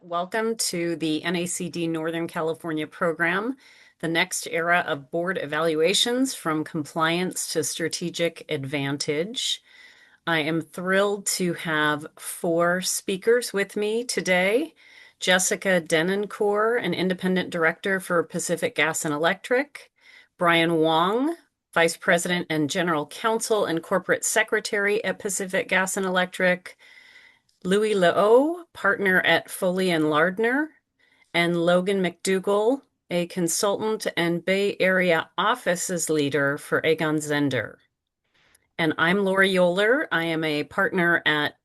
Welcome to the NACD Northern California program, the next era of board evaluations from compliance to strategic advantage. I am thrilled to have four speakers with me today. Jessica Denoncourt, an independent director for Pacific Gas and Electric. Brian Wong, vice president and general counsel and corporate secretary at Pacific Gas and Electric. Louis Leau, partner at Foley and Lardner, and Logan McDougall, a consultant and Bay Area offices leader for Egon Zehnder. And I'm Lori Yoler. I am a partner at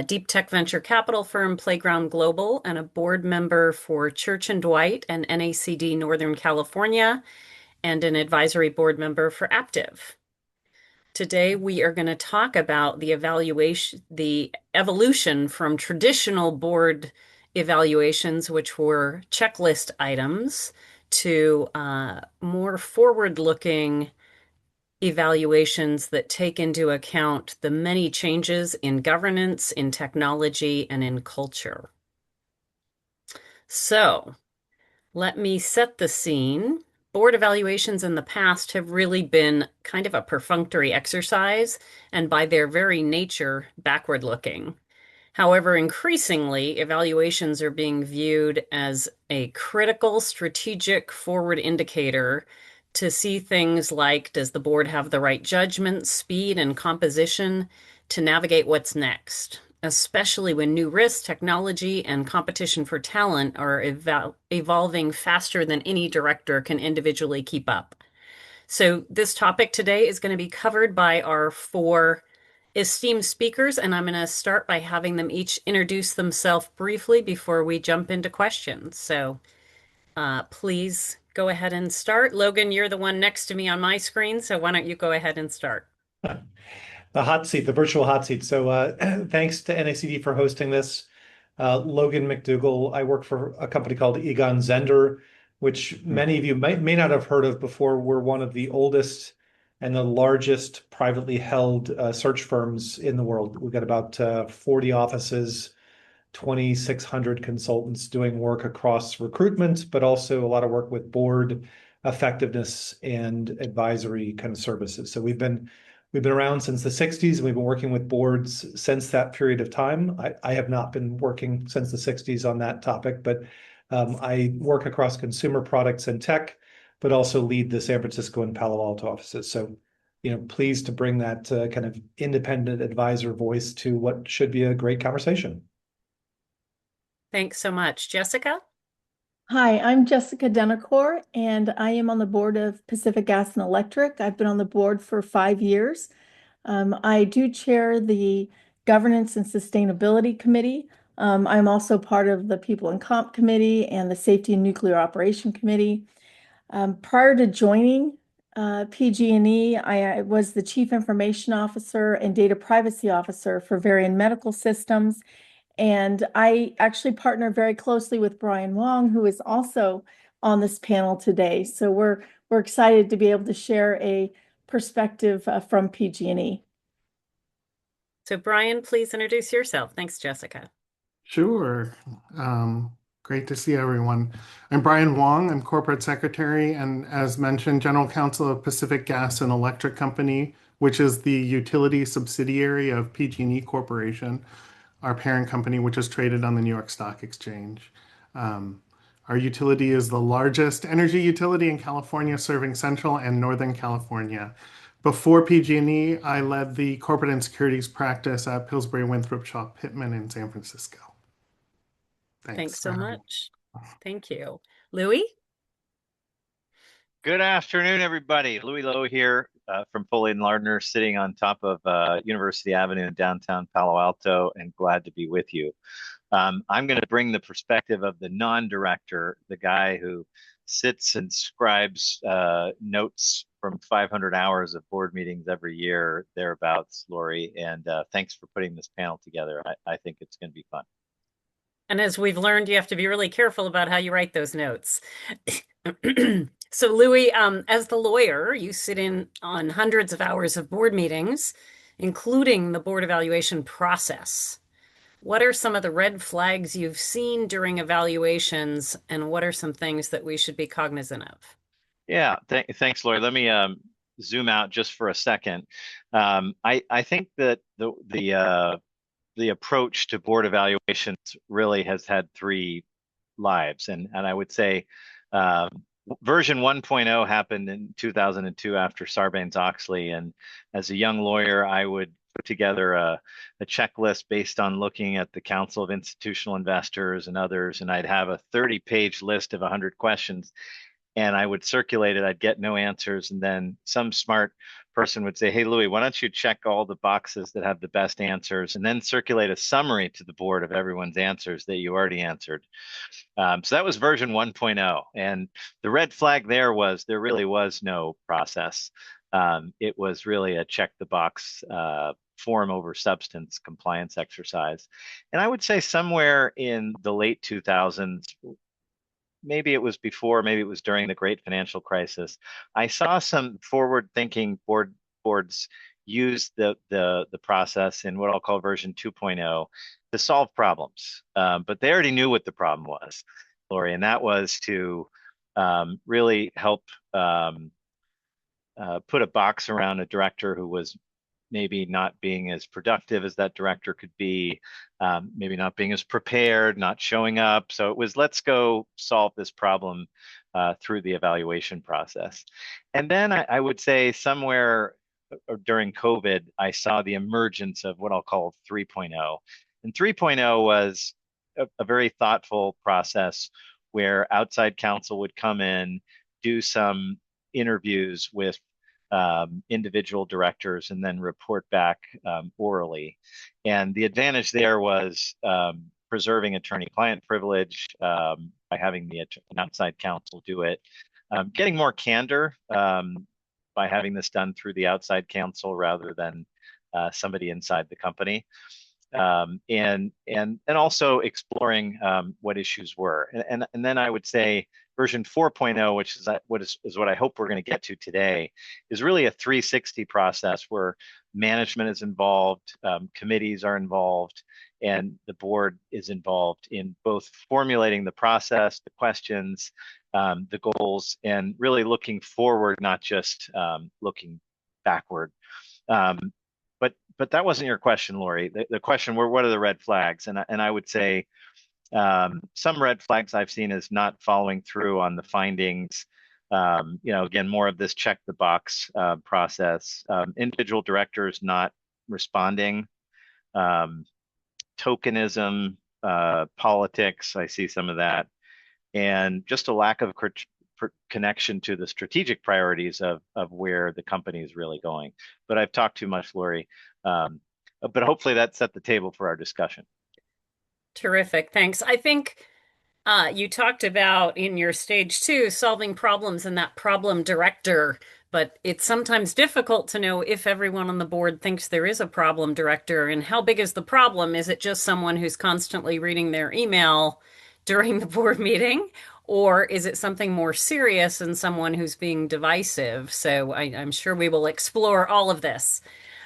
deep tech venture capital firm Playground Global and a board member for Church and Dwight and NACD Northern California and an advisory board member for Aptiv. Today, we are going to talk about the evolution from traditional board evaluations, which were checklist items, to more forward-looking evaluations that take into account the many changes in governance, in technology, and in culture. So, let me set the scene. Board evaluations in the past have really been kind of a perfunctory exercise, and by their very nature, backward looking. However, increasingly, evaluations are being viewed as a critical strategic forward indicator to see things like, does the board have the right judgment, speed, and composition to navigate what's next? Especially when new risks, technology, and competition for talent are evolving faster than any director can individually keep up. So this topic today is going to be covered by our four esteemed speakers, and I'm going to start by having them each introduce themselves briefly before we jump into questions. So please go ahead and start. Logan, you're the one next to me on my screen, so why don't you go ahead and start? The hot seat, the virtual hot seat. So thanks to NACD for hosting this. Logan McDougall, I work for a company called Egon Zehnder, which many of you may not have heard of before. We're one of the oldest and the largest privately held search firms in the world. We've got about 40 offices, 2,600 consultants doing work across recruitment, but also a lot of work with board effectiveness and advisory kind of services. So we've been around since the 60s, and we've been working with boards since that period of time. I have not been working since the 60s on that topic, but I work across consumer products and tech, but also lead the San Francisco and Palo Alto offices. So, pleased to bring that kind of independent advisor voice to what should be a great conversation. Thanks so much. Jessica? Hi, I'm Jessica Denoncourt, and I am on the board of Pacific Gas and Electric. I've been on the board for 5 years. I do chair the Governance and Sustainability Committee. I'm also part of the People and Comp Committee and the Safety and Nuclear Operation Committee. Prior to joining PG&E, I was the Chief Information Officer and Data Privacy Officer for Varian Medical Systems. And I actually partner very closely with Brian Wong, who is also on this panel today. So we're excited to be able to share a perspective from PG&E. So Brian, please introduce yourself. Thanks, Jessica. Sure. Great to see everyone. I'm Brian Wong. I'm corporate secretary and, as mentioned, general counsel of Pacific Gas and Electric Company, which is the utility subsidiary of PG&E Corporation, our parent company, which is traded on the New York Stock Exchange. Our utility is the largest energy utility in California, serving Central and Northern California. Before PG&E, I led the corporate and securities practice at Pillsbury Winthrop Shaw Pittman in San Francisco. Thanks so much. Thank you. Louis? Good afternoon, everybody. Louis Lowe here from Foley and Lardner, sitting on top of University Avenue in downtown Palo Alto, and glad to be with you. I'm going to bring the perspective of the non-director, the guy who sits and scribes notes from 500 hours of board meetings every year, thereabouts, Lori, and thanks for putting this panel together. I think it's going to be fun. And as we've learned, you have to be really careful about how you write those notes. So Louis, as the lawyer, you sit in on hundreds of hours of board meetings, including the board evaluation process. What are some of the red flags you've seen during evaluations, and what are some things that we should be cognizant of? Yeah, thanks, Lori. Let me zoom out just for a second. I think that the approach to board evaluations really has had three lives, and I would say uh, version 1.0 happened in 2002 after Sarbanes-Oxley, and as a young lawyer, I would put together a checklist based on looking at the Council of Institutional Investors and others, and I'd have a 30-page list of 100 questions, and I would circulate it. I'd get no answers. And then some smart person would say, hey, Louis, why don't you check all the boxes that have the best answers and then circulate a summary to the board of everyone's answers that you already answered. So that was version 1.0. And the red flag there was there really was no process. It was really a check the box form over substance compliance exercise. And I would say somewhere in the late 2000s, maybe it was before, maybe it was during the great financial crisis, I saw some forward-thinking boards use the process in what I'll call version 2.0 to solve problems. But they already knew what the problem was, Lori, and that was to really help put a box around a director who was maybe not being as productive as that director could be, maybe not being as prepared, not showing up. So it was, let's go solve this problem through the evaluation process. And then I would say somewhere during COVID, I saw the emergence of what I'll call 3.0. And 3.0 was a very thoughtful process where outside counsel would come in, do some interviews with individual directors and then report back orally. And the advantage there was preserving attorney-client privilege by having an outside counsel do it, getting more candor by having this done through the outside counsel rather than somebody inside the company. And also exploring what issues were. And then I would say version 4.0, which is what I hope we're going to get to today, is really a 360 process where management is involved, committees are involved, and the board is involved in both formulating the process, the questions, the goals, and really looking forward, not just looking backward. But that wasn't your question, Lori. The question were, what are the red flags? And I would say some red flags I've seen is not following through on the findings. Again, more of this check the box process. Individual directors not responding. Tokenism, politics, I see some of that. And just a lack of connection to the strategic priorities of where the company is really going. But I've talked too much, Lori. But hopefully that set the table for our discussion. Terrific. Thanks. I think you talked about in your stage 2 solving problems and that problem director, but it's sometimes difficult to know if everyone on the board thinks there is a problem director and how big is the problem. Is it just someone who's constantly reading their email during the board meeting, or is it something more serious and someone who's being divisive? So I'm sure we will explore all of this.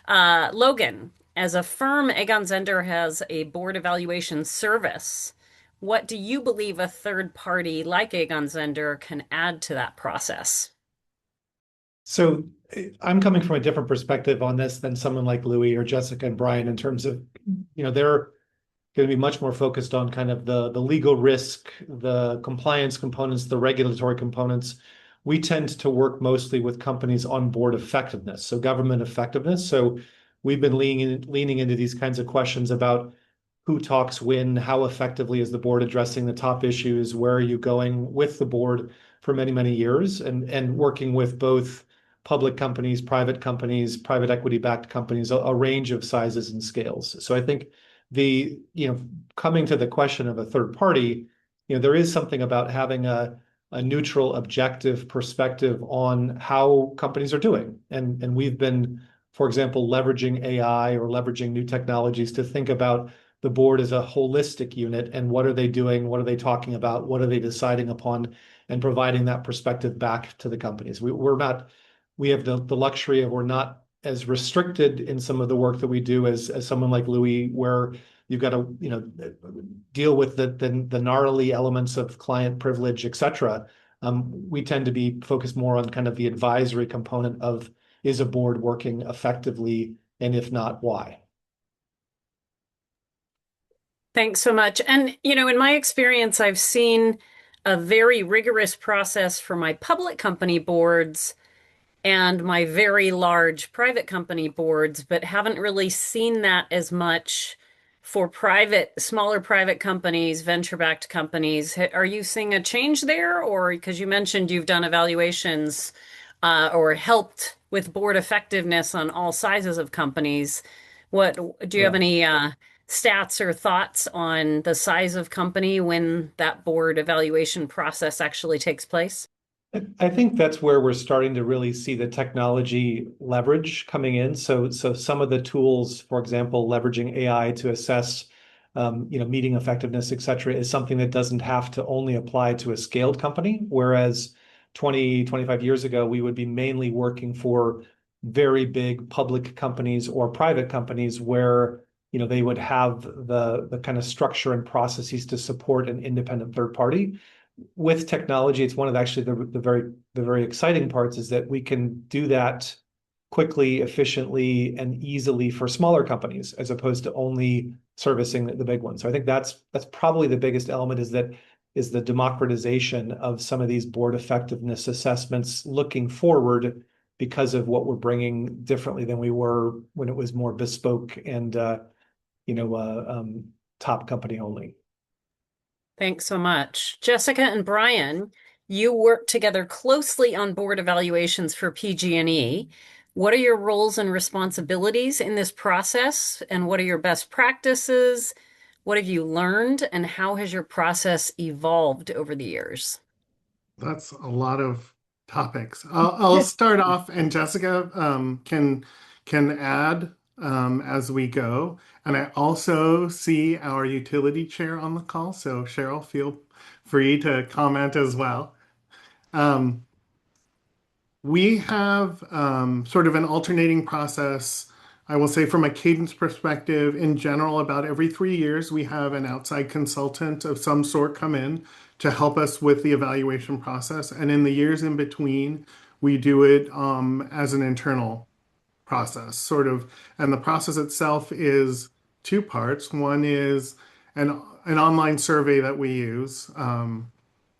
Logan, as a firm, Egon Zehnder has a board evaluation service. What do you believe a third party like Egon Zehnder can add to that process? So I'm coming from a different perspective on this than someone like Louis or Jessica and Brian in terms of, they're going to be much more focused on kind of the legal risk, the compliance components, the regulatory components. We tend to work mostly with companies on board effectiveness, so government effectiveness. So we've been leaning into these kinds of questions about who talks when, how effectively is the board addressing the top issues, where are you going with the board for many, many years, and working with both public companies, private equity-backed companies, a range of sizes and scales. So I think coming to the question of a third party, there is something about having a neutral, objective perspective on how companies are doing. And we've been, for example, leveraging AI or leveraging new technologies to think about the board as a holistic unit and what are they doing, what are they talking about, what are they deciding upon, and providing that perspective back to the companies. We have the luxury of we're not as restricted in some of the work that we do as someone like Louis, where you've got to, deal with the gnarly elements of client privilege, et cetera. We tend to be focused more on kind of the advisory component of, is a board working effectively, and if not, why? Thanks so much. And, in my experience, I've seen a very rigorous process for my public company boards and my very large private company boards, but haven't really seen that as much for smaller private companies, venture-backed companies. Are you seeing a change there? Or because you mentioned you've done evaluations or helped with board effectiveness on all sizes of companies. What do you have any stats or thoughts on the size of company when that board evaluation process actually takes place? I think that's where we're starting to really see the technology leverage coming in. So some of the tools, for example, leveraging AI to assess, meeting effectiveness, et cetera, is something that doesn't have to only apply to a scaled company. Whereas 25 years ago, we would be mainly working for very big public companies or private companies where, they would have the kind of structure and processes to support an independent third party. With technology, it's one of actually the very exciting parts is that we can do that quickly, efficiently, and easily for smaller companies as opposed to only servicing the big ones. So I think that's probably the biggest element is the democratization of some of these board effectiveness assessments looking forward because of what we're bringing differently than we were when it was more bespoke and top company only. Thanks so much. Jessica and Brian, you work together closely on board evaluations for PG&E. What are your roles and responsibilities in this process? And what are your best practices? What have you learned? And how has your process evolved over the years? That's a lot of topics. I'll start off, and Jessica can add as we go. And I also see our utility chair on the call, so Cheryl, feel free to comment as well. Um, we have sort of an alternating process. I will say from a cadence perspective, in general, about every 3 years, we have an outside consultant of some sort come in to help us with the evaluation process. And in the years in between, we do it as an internal process, sort of. And the process itself is two parts. One is an online survey that we use, an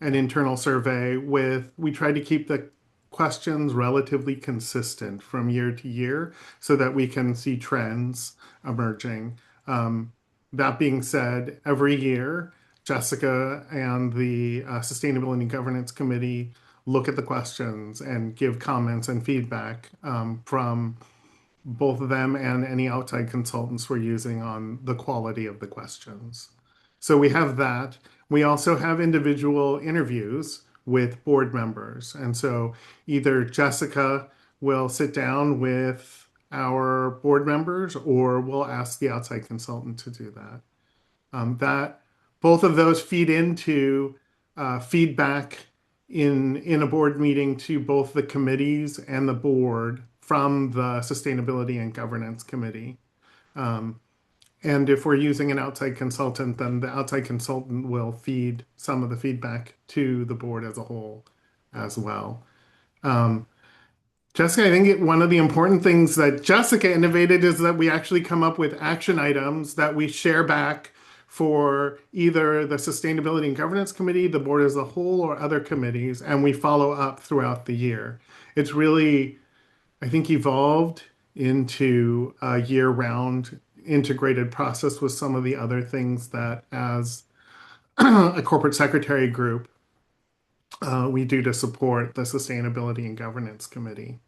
internal survey we try to keep the questions relatively consistent from year to year so that we can see trends emerging. That being said, every year, Jessica and the Sustainability and Governance Committee look at the questions and give comments and feedback from both of them and any outside consultants we're using on the quality of the questions. So we have that. We also have individual interviews with board members. And so either Jessica will sit down with our board members or we'll ask the outside consultant to do that. That both of those feed into feedback in a board meeting to both the committees and the board from the Sustainability and Governance Committee. And if we're using an outside consultant, then the outside consultant will feed some of the feedback to the board as a whole as well. Jessica, I think one of the important things that Jessica innovated is that we actually come up with action items that we share back for either the Sustainability and Governance Committee, the board as a whole, or other committees, and we follow up throughout the year. It's really, I think, evolved into a year-round integrated process with some of the other things that as a corporate secretary group we do to support the Sustainability and Governance Committee.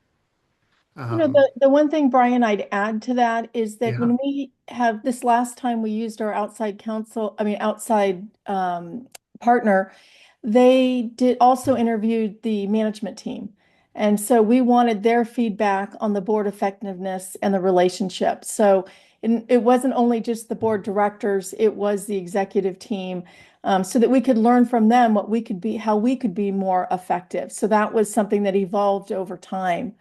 The one thing, Brian, I'd add to that is that Yeah. when we have this last time we used our outside outside partner, they did also interviewed the management team. And so we wanted their feedback on the board effectiveness and the relationship. So it wasn't only just the board directors, it was the executive team, so that we could learn from them how we could be more effective. So that was something that evolved over time.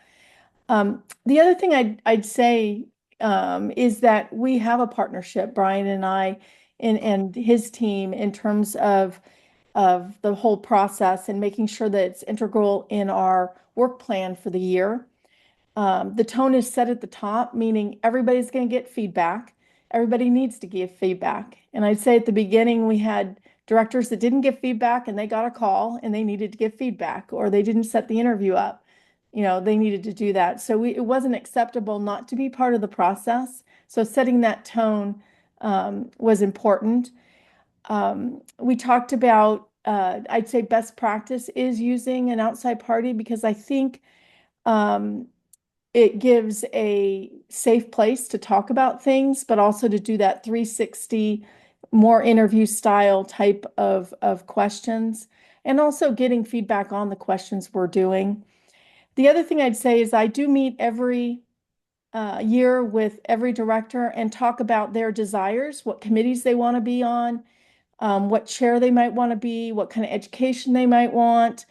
The other thing I'd say, is that we have a partnership, Brian and I, and his team in terms of the whole process and making sure that it's integral in our work plan for the year. The tone is set at the top, meaning everybody's going to get feedback. Everybody needs to give feedback. And I'd say at the beginning, we had directors that didn't give feedback and they got a call and they needed to give feedback, or they didn't set the interview up. They needed to do that. So it wasn't acceptable not to be part of the process. So setting that tone was important. We talked about, I'd say best practice is using an outside party, because I think it gives a safe place to talk about things, but also to do that 360, more interview style type of questions, and also getting feedback on the questions we're doing. The other thing I'd say is I do meet every year with every director and talk about their desires, what committees they want to be on, what chair they might want to be, what kind of education they might want,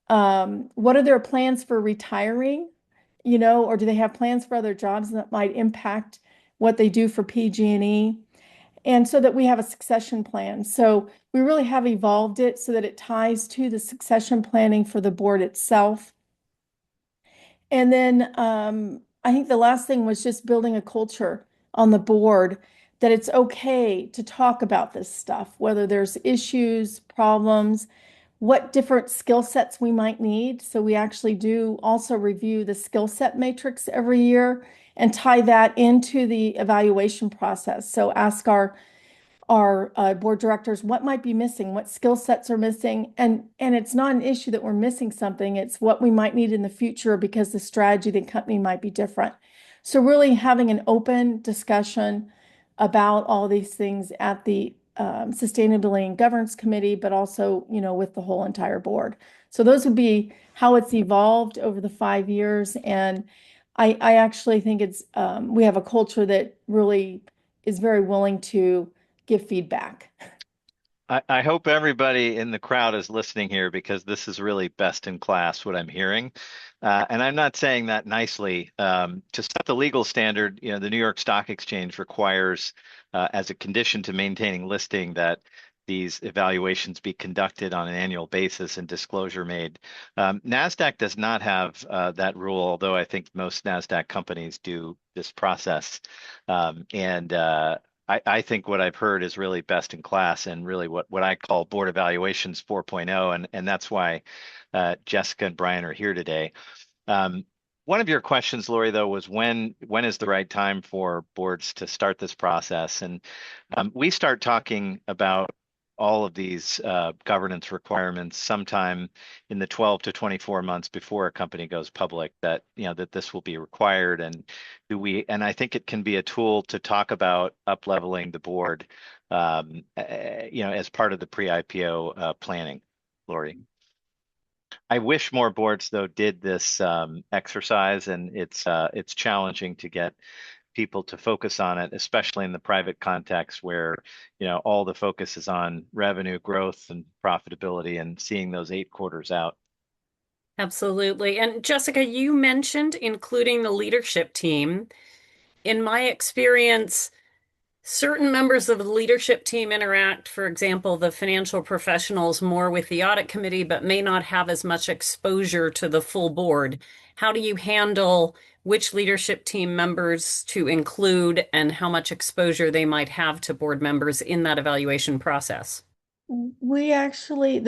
what are their plans for retiring, or do they have plans for other jobs that might impact what they do for PG&E, and so that we have a succession plan. So we really have evolved it so that it ties to the succession planning for the board itself. And then I think the last thing was just building a culture on the board that it's okay to talk about this stuff, whether there's issues, problems, what different skill sets we might need. So we actually do also review the skill set matrix every year and tie that into the evaluation process. So ask our board directors what might be missing, what skill sets are missing, and it's not an issue that we're missing something, it's what we might need in the future because the strategy of the company might be different. So really having an open discussion about all these things at the Sustainability and Governance Committee, but also, with the whole entire board. So those would be how it's evolved over the 5 years. And I actually think we have a culture that really is very willing to give feedback. I hope everybody in the crowd is listening here, because this is really best in class what I'm hearing. And I'm not saying that nicely. To set the legal standard, the New York Stock Exchange requires, as a condition to maintaining listing, that these evaluations be conducted on an annual basis and disclosure made. NASDAQ does not have that rule, although I think most NASDAQ companies do this process. I think what I've heard is really best in class, and really what I call board evaluations 4.0, and that's why Jessica and Brian are here today. One of your questions, Lori, though, was when is the right time for boards to start this process? And we start talking about all of these governance requirements sometime in the 12 to 24 months before a company goes public, that that this will be required. And I think it can be a tool to talk about up-leveling the board as part of the pre-IPO planning. Lori. I wish more boards, though, did this exercise, and it's challenging to get people to focus on it, especially in the private context where all the focus is on revenue growth and profitability and seeing those 8 quarters out. Absolutely. And Jessica, you mentioned including the leadership team. In my experience, certain members of the leadership team interact, for example, the financial professionals, more with the audit committee, but may not have as much exposure to the full board. How do you handle which leadership team members to include and how much exposure they might have to board members in that evaluation process? The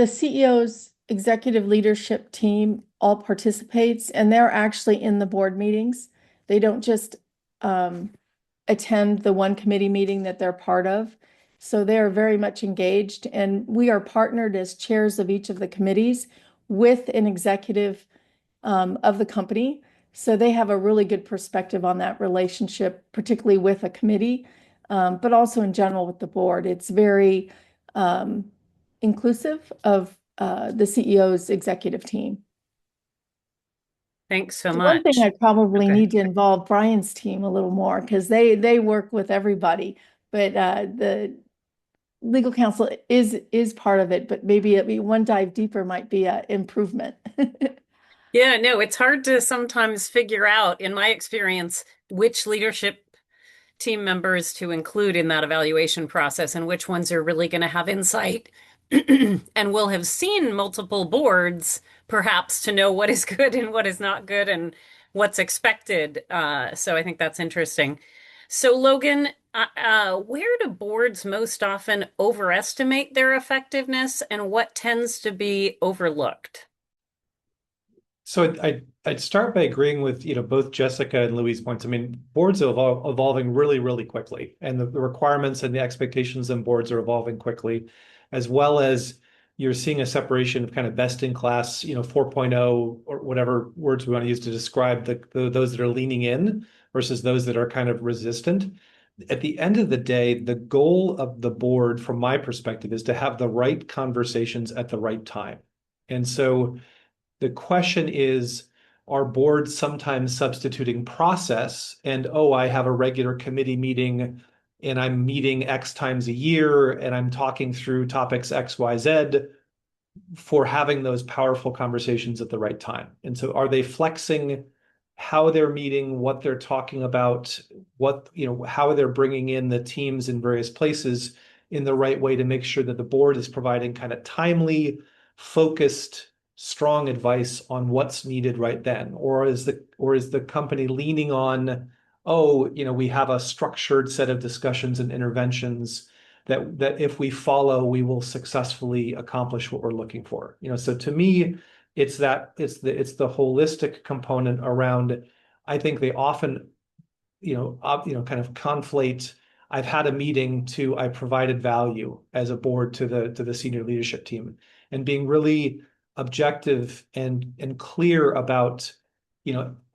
CEO's executive leadership team all participates, and they're actually in the board meetings. They don't just attend the one committee meeting that they're part of. So they're very much engaged, and we are partnered as chairs of each of the committees with an executive of the company. So they have a really good perspective on that relationship, particularly with a committee, but also in general with the board. It's very inclusive of the CEO's executive team. Thanks so One thing I much. probably Okay. need to involve Brian's team a little more, because they work with everybody, but the legal counsel is part of it, but maybe one dive deeper might be an improvement. Yeah, no, it's hard to sometimes figure out, in my experience, which leadership team members to include in that evaluation process and which ones are really going to have insight and will have seen multiple boards perhaps to know what is good and what is not good and what's expected. So I think that's interesting. So Logan, where do boards most often overestimate their effectiveness and what tends to be overlooked? So I'd start by agreeing with both Jessica and Louis' points. I mean, boards are evolving really, really quickly, and the requirements and the expectations on boards are evolving quickly, as well as you're seeing a separation of kind of best in class, 4.0 or whatever words we want to use to describe those that are leaning in versus those that are kind of resistant. At the end of the day, the goal of the board, from my perspective, is to have the right conversations at the right time. And so the question is, are boards sometimes substituting process? And oh, I have a regular committee meeting and I'm meeting X times a year and I'm talking through topics X, Y, Z for having those powerful conversations at the right time. And so are they flexing how they're meeting, what they're talking about, how they're bringing in the teams in various places in the right way to make sure that the board is providing kind of timely, focused, strong advice on what's needed right then? Or is the company leaning on, oh, we have a structured set of discussions and interventions that if we follow, we will successfully accomplish what we're looking for. So to me, it's the holistic component around. I think they often, kind of conflate. I've had a meeting to I provided value as a board to the senior leadership team, and being really objective and clear about,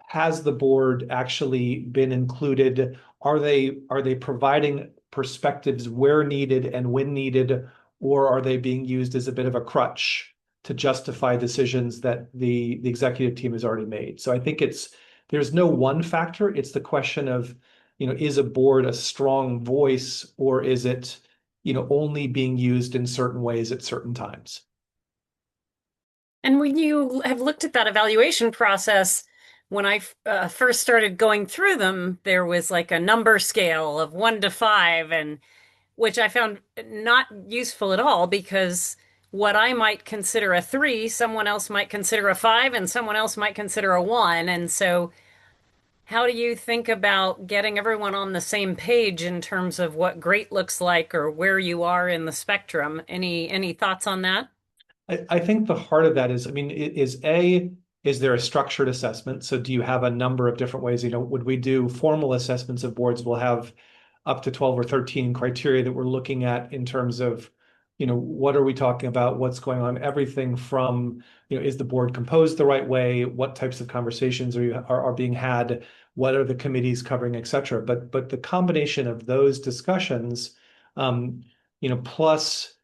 has the board actually been included? Are they providing perspectives where needed and when needed, or are they being used as a bit of a crutch to justify decisions that the executive team has already made? So I think there's no one factor. It's the question of, is a board a strong voice, or is it, only being used in certain ways at certain times? And when you have looked at that evaluation process, when I first started going through them, there was like a number scale of 1 to 5, and which I found not useful at all because what I might consider a 3, someone else might consider a 5, and someone else might consider a 1. And so, how do you think about getting everyone on the same page in terms of what great looks like or where you are in the spectrum? Any thoughts on that? I think the heart of that is, I mean, is there a structured assessment? So do you have a number of different ways? Would we do formal assessments of boards? We'll have up to 12 or 13 criteria that we're looking at in terms of, what are we talking about? What's going on? Everything from, is the board composed the right way? What types of conversations are being had? What are the committees covering, et cetera? But the combination of those discussions, plus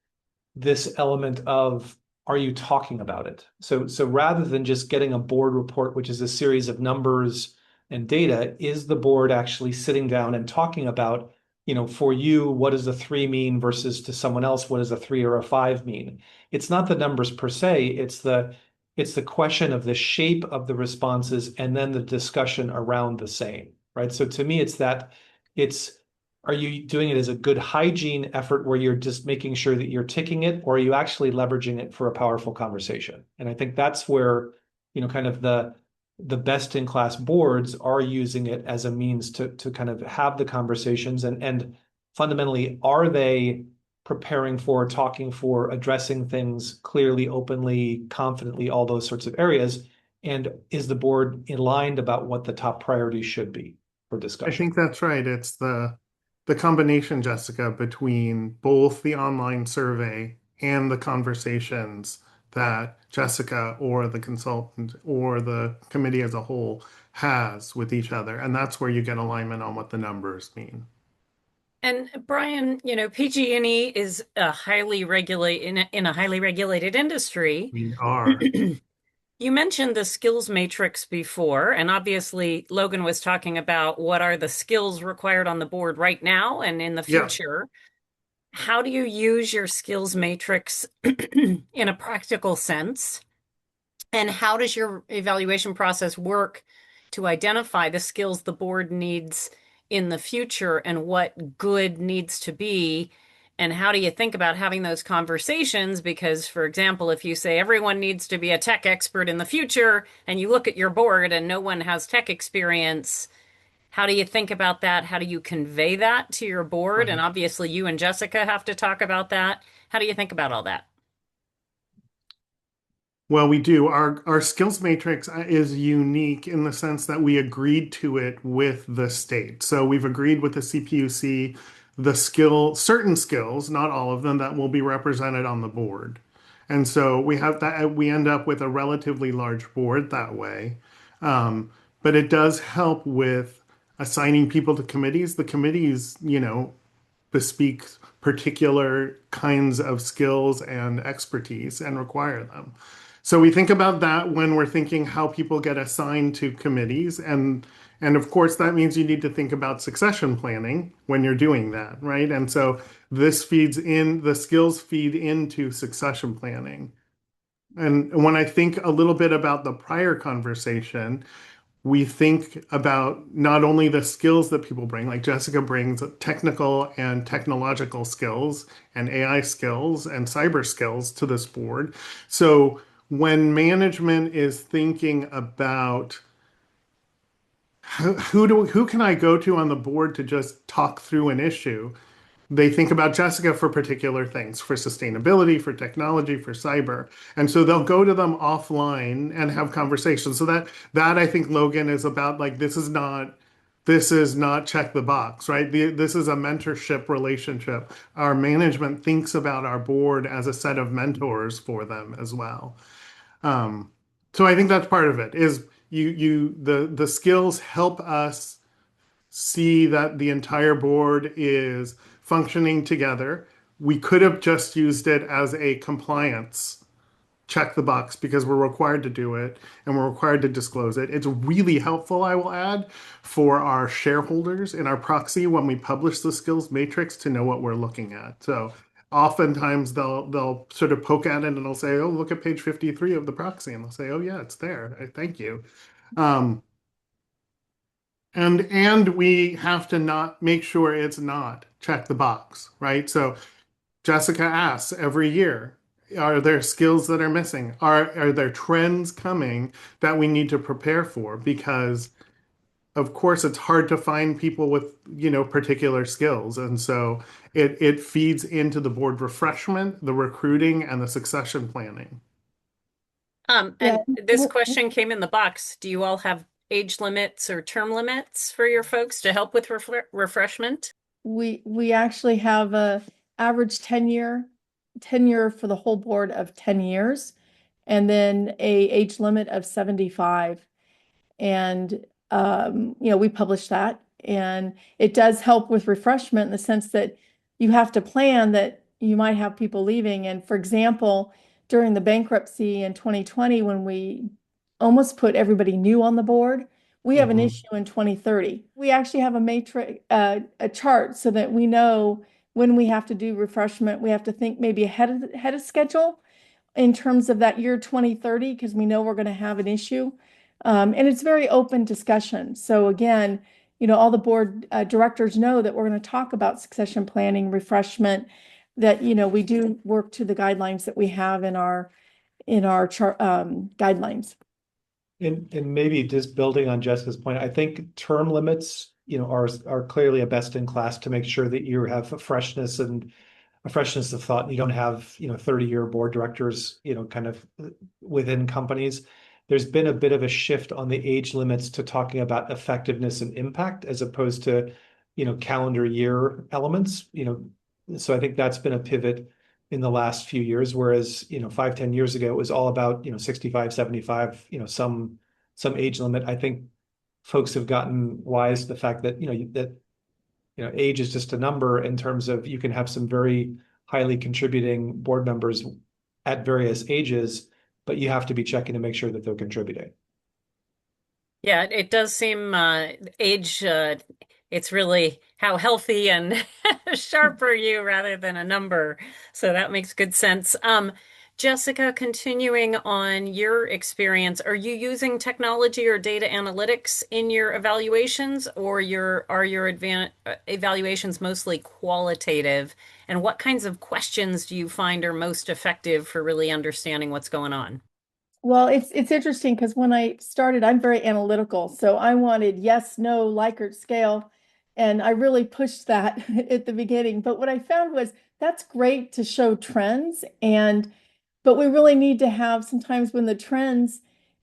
this element of, are you talking about it? So rather than just getting a board report, which is a series of numbers and data, is the board actually sitting down and talking about, for you, what does a 3 mean versus to someone else, what does a 3 or a 5 mean? It's not the numbers per se, it's the question of the shape of the responses and then the discussion around the same, right? So to me, are you doing it as a good hygiene effort where you're just making sure that you're ticking it, or are you actually leveraging it for a powerful conversation? And I think that's where, kind of the best in class boards are using it as a means to kind of have the conversations, and fundamentally, are they preparing for, talking for, addressing things clearly, openly, confidently, all those sorts of areas? And is the board aligned about what the top priorities should be for I discussion? think that's right. It's the combination, Jessica, between both the online survey and the conversations that Jessica or the consultant or the committee as a whole has with each other. And that's where you get alignment on what the numbers mean. And Brian, PG&E is a highly regulate in a highly regulated industry. We are. You mentioned the skills matrix before, and obviously Logan was talking about what are the skills required on the board right now and in the Yeah. future. How do you use your skills matrix in a practical sense? And how does your evaluation process work to identify the skills the board needs in the future and what good needs to be. And how do you think about having those conversations? Because, for example, if you say everyone needs to be a tech expert in the future and you look at your board and no one has tech experience, how do you think about that? How do you convey that to your board? And Right. obviously, you and Jessica have to talk about that. How do you think about all that? Well, we do. Our skills matrix is unique in the sense that we agreed to it with the state. So we've agreed with the CPUC certain skills, not all of them, that will be represented on the board. And so we end up with a relatively large board that way. Um, but it does help with assigning people to committees. The committees, bespeak particular kinds of skills and expertise and require them. So we think about that when we're thinking how people get assigned to committees, and of course that means you need to think about succession planning when you're doing that, right? And so the skills feed into succession planning. And when I think a little bit about the prior conversation, we think about not only the skills that people bring, like Jessica brings technical and technological skills and AI skills and cyber skills to this board. So when management is thinking about who can I go to on the board to just talk through an issue, they think about Jessica for particular things, for sustainability, for technology, for cyber. And so they'll go to them offline and have conversations. So that I think, Logan, is about like this is not check the box, right? This is a mentorship relationship. Our management thinks about our board as a set of mentors for them as well. So I think that's part of it is the skills help us see that the entire board is functioning together. We could have just used it as a compliance check the box because we're required to do it and we're required to disclose it. It's really helpful, I will add, for our shareholders in our proxy when we publish the skills matrix to know what we're looking at. So oftentimes they'll sort of poke at it and they'll say, "Oh, look at page 53 of the proxy," and they'll say, "Oh yeah, it's there. Thank you." Um, and we have to not make sure it's not check the box, right? So Jessica asks every year, are there skills that are missing? Are there trends coming that we need to prepare for? Because of course it's hard to find people with, particular skills. And so it feeds into the board refreshment, the recruiting, and the succession planning. Yeah, And this question came in the box. Do you all have age limits or term limits for your folks to help with refreshment? we actually have a average tenure for the whole board of 10 years, and then a age limit of 75. And we publish that, and it does help with refreshment in the sense that you have to plan that you might have people leaving. And for example, during the bankruptcy in 2020, when we almost put everybody new on the board, we have an Mhm. issue in 2030. We actually have a matrix, a chart, so that we know when we have to do refreshment. We have to think maybe ahead of schedule in terms of that year 2030, because we know we're going to have an issue. And it's very open discussion. So again, all the board directors know that we're going to talk about succession planning, refreshment, that, we do work to the guidelines that we have in our chart guidelines. And maybe just building on Jessica's point, I think term limits, are clearly a best in class to make sure that you have a freshness of thought and you don't have, 30-year board directors, kind of within companies. There's been a bit of a shift on the age limits to talking about effectiveness and impact as opposed to, calendar year elements, so I think that's been a pivot in the last few years, whereas, 5, 10 years ago, it was all about, 65, 75, some age limit. I think folks have gotten wise to the fact that, age is just a number in terms of you can have some very highly contributing board members at various ages, but you have to be checking to make sure that they're contributing. Yeah, it does seem age, it's really how healthy and sharp are you rather than a number. So that makes good sense. Jessica, continuing on your experience, are you using technology or data analytics in your evaluations, or are your evaluations mostly qualitative? And what kinds of questions do you find are most effective for really understanding what's going on? Well, it's interesting because when I started, I'm very analytical. So I wanted yes, no, Likert scale. And I really pushed that at the beginning. But what I found was that's great to show trends. But we really need to have sometimes when the trends,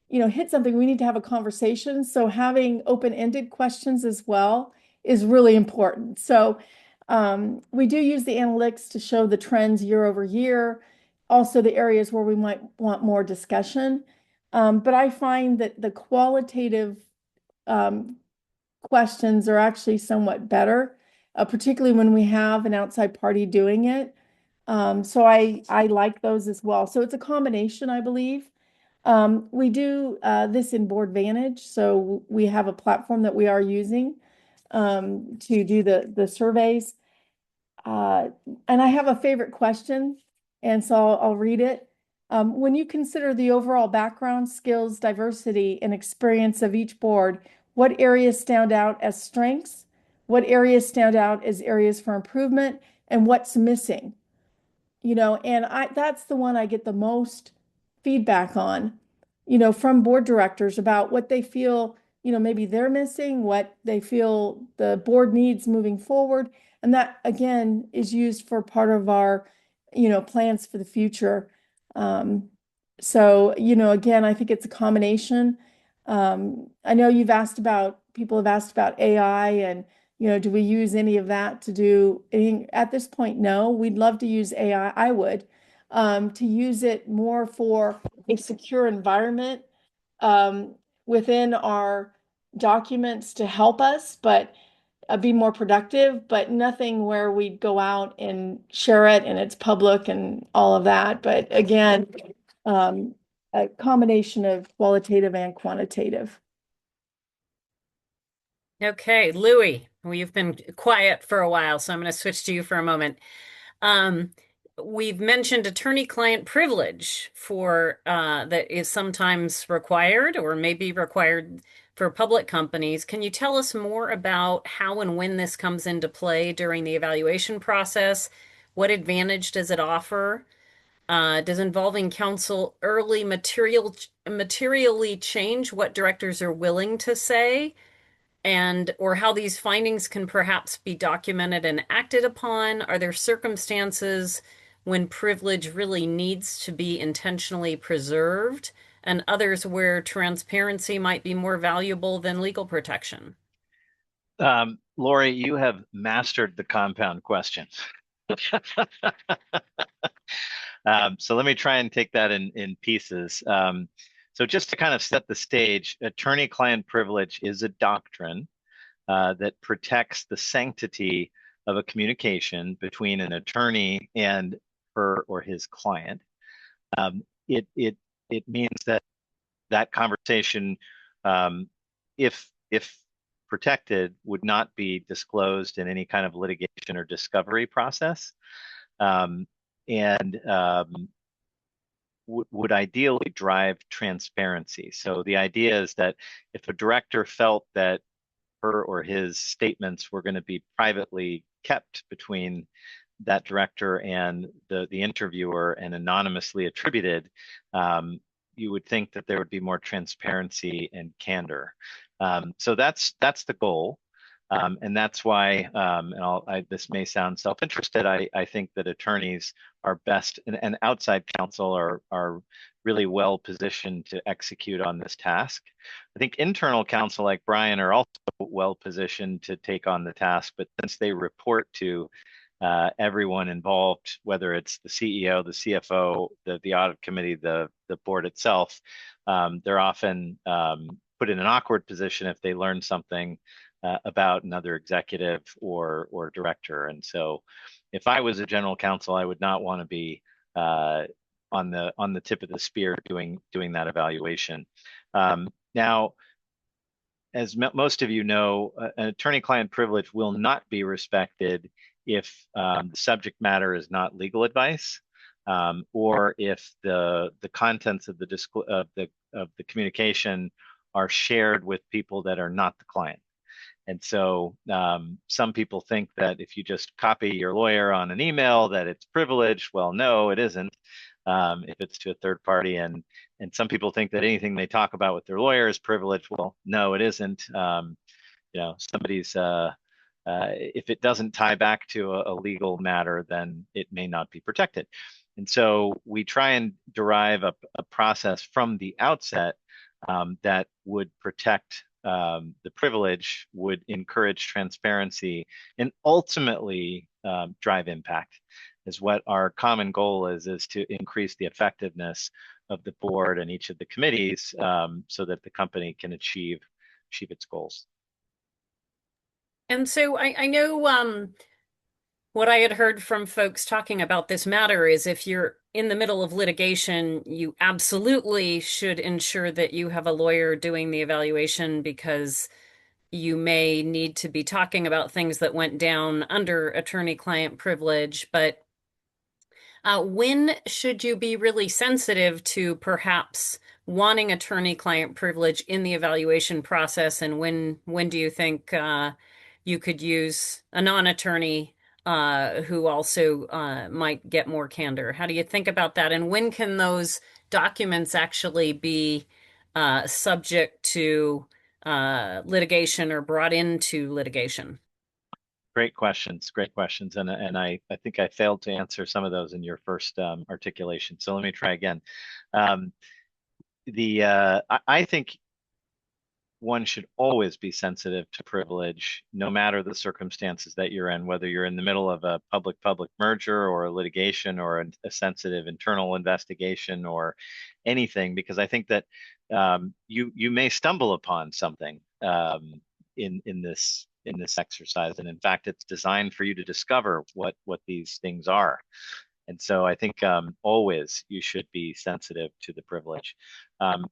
hit something, we need to have a conversation. So having open-ended questions as well is really important. So we do use the analytics to show the trends year over year, also the areas where we might want more discussion. But I find that the qualitative um, questions are actually somewhat better, particularly when we have an outside party doing it. So I like those as well. So it's a combination, I believe. We do this in Board Vantage, so we have a platform that we are using to do the surveys. Uh, and I have a favorite question, and so I'll read it. When you consider the overall background, skills, diversity, and experience of each board, what areas stand out as strengths? What areas stand out as areas for improvement? And what's missing? And that's the one I get the most feedback on, from board directors about what they feel, maybe they're missing, what they feel the board needs moving forward. And that again is used for part of our, plans for the future. So, again, I think it's a combination. I know people have asked about AI and do we use any of that to do anything at this point? No, we'd love to use AI. I would, to use it more for a secure environment, um, within our documents to help us, but be more productive, but nothing where we'd go out and share it and it's public and all of that. But again, um, a combination of qualitative and quantitative. Okay, Louis, well, you've been quiet for a while, so I'm going to switch to you for a moment. Um, we've mentioned attorney-client privilege for that is sometimes required or may be required for public companies. Can you tell us more about how and when this comes into play during the evaluation process? What advantage does it offer? Does involving counsel early materially change what directors are willing to say? And or how these findings can perhaps be documented and acted upon? Are there circumstances when privilege really needs to be intentionally preserved, and others where transparency might be more valuable than legal protection? Lori, you have mastered the compound question. So let me try and take that in pieces. So just to kind of set the stage, attorney-client privilege is a doctrine that protects the sanctity of a communication between an attorney and her or his client. It means that conversation, if protected, would not be disclosed in any kind of litigation or discovery process, and would ideally drive transparency. So the idea is that if a director felt that her or his statements were going to be privately kept between that director and the interviewer and anonymously attributed, you would think that there would be more transparency and candor. So that's the goal. And that's why, this may sound self-interested, I think that attorneys are best, and outside counsel are really well positioned to execute on this task. I think internal counsel like Brian are also well positioned to take on the task, but since they report to everyone involved, whether it's the CEO, the CFO, the audit committee, the board itself, they're often put in an awkward position if they learn something about another executive or director. And so if I was a general counsel, I would not want to be on the tip of the spear doing that evaluation. Now, as most of you know, an attorney-client privilege will not be respected if the subject matter is not legal advice. or if the contents of the communication are shared with people that are not the client. And so some people think that if you just copy your lawyer on an email that it's privileged. Well, no, it isn't. If it's to a third party, and some people think that anything they talk about with their lawyer is privileged. Well, no, it isn't. Somebody's if it doesn't tie back to a legal matter, then it may not be protected. And so we try and derive a process from the outset that would protect the privilege, would encourage transparency, and ultimately drive impact. Is what our common goal is to increase the effectiveness of the board and each of the committees so that the company can achieve its goals. And so I know what I had heard from folks talking about this matter is if you're in the middle of litigation, you absolutely should ensure that you have a lawyer doing the evaluation because you may need to be talking about things that went down under attorney-client privilege. But when should you be really sensitive to perhaps wanting attorney-client privilege in the evaluation process, and when do you think you could use a non-attorney who also might get more candor? How do you think about that? And when can those documents actually be subject to litigation or brought into litigation? Great questions, and I think I failed to answer some of those in your first articulation. So let me try again. I think one should always be sensitive to privilege, no matter the circumstances that you're in, whether you're in the middle of a public-public merger or a litigation or a sensitive internal investigation or anything, because I think that you may stumble upon something in this exercise, and in fact, it's designed for you to discover what these things are. And so I think always you should be sensitive to the privilege.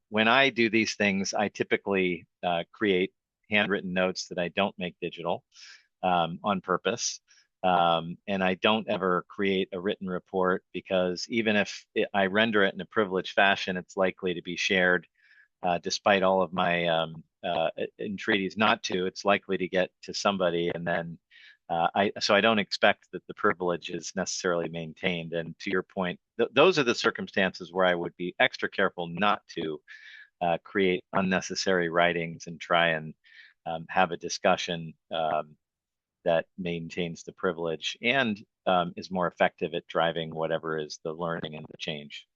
When I do these things, I typically create handwritten notes that I don't make digital on purpose. And I don't ever create a written report because even if I render it in a privileged fashion, it's likely to be shared despite all of my entreaties not to. It's likely to get to somebody, and then so I don't expect that the privilege is necessarily maintained. And to your point, those are the circumstances where I would be extra careful not to create unnecessary writings and try and have a discussion that maintains the privilege and is more effective at driving whatever is the learning and the change.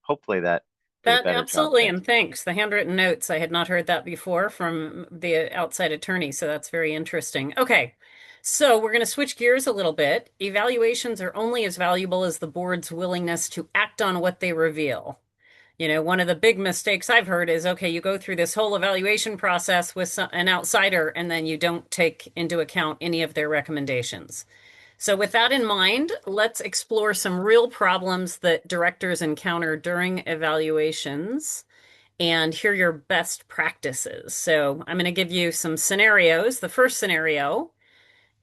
Hopefully that did a That better job. absolutely, and thanks. The handwritten notes, I had not heard that before from the outside attorney, so that's very interesting. Okay, so we're going to switch gears a little bit. Evaluations are only as valuable as the board's willingness to act on what they reveal. You know, one of the big mistakes I've heard is, okay, you go through this whole evaluation process with an outsider, and then you don't take into account any of their recommendations. So with that in mind, let's explore some real problems that directors encounter during evaluations and hear your best practices. So I'm going to give you some scenarios. The first scenario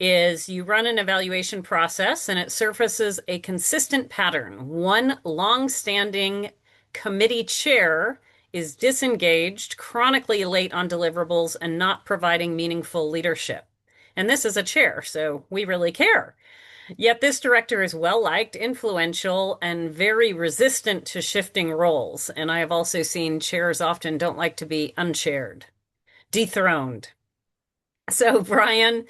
is you run an evaluation process and it surfaces a consistent pattern. One long-standing committee chair is disengaged, chronically late on deliverables, and not providing meaningful leadership. And this is a chair, so we really care. Yet this director is well-liked, influential, and very resistant to shifting roles. And I have also seen chairs often don't like to be unchaired, dethroned. So, Brian,